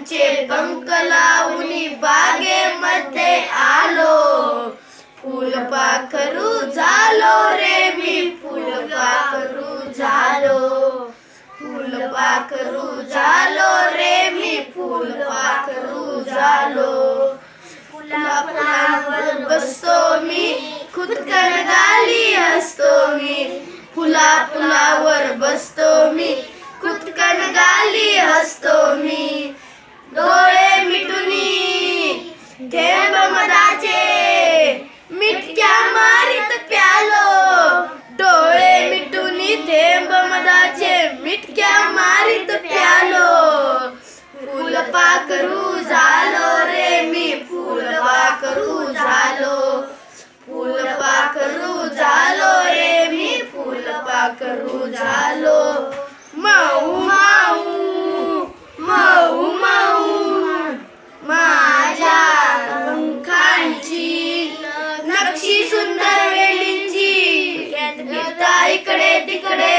फुलांचे पंख लावून बागेमध्ये आलो. फुलपाखरू झालो रे मी, फुलपाखरू झालो. फुलपाखरू झालो रे मी, फुलपाखरू झालो. फुलावर बसतो मी, खुदकन गाली असतो मी. फुलावर बसतो मी, खुदकन गाली असतो मी. डोळे मिटूनी थेंब मधाचे मिटक्या मारीत प्यालो. डोळे मिटूनी थेंब मधाचे मिटक्या मारीत प्यालो. फुलपाखरू झालो रे मी, फुलपाखरू झालो. फुलपाखरू झालो रे मी, फुलपाखरू झालो. माऊ माऊ माऊ माऊ माझ्या पंखांची नक्षी सुंदर वेलींची, इकडे तिकडे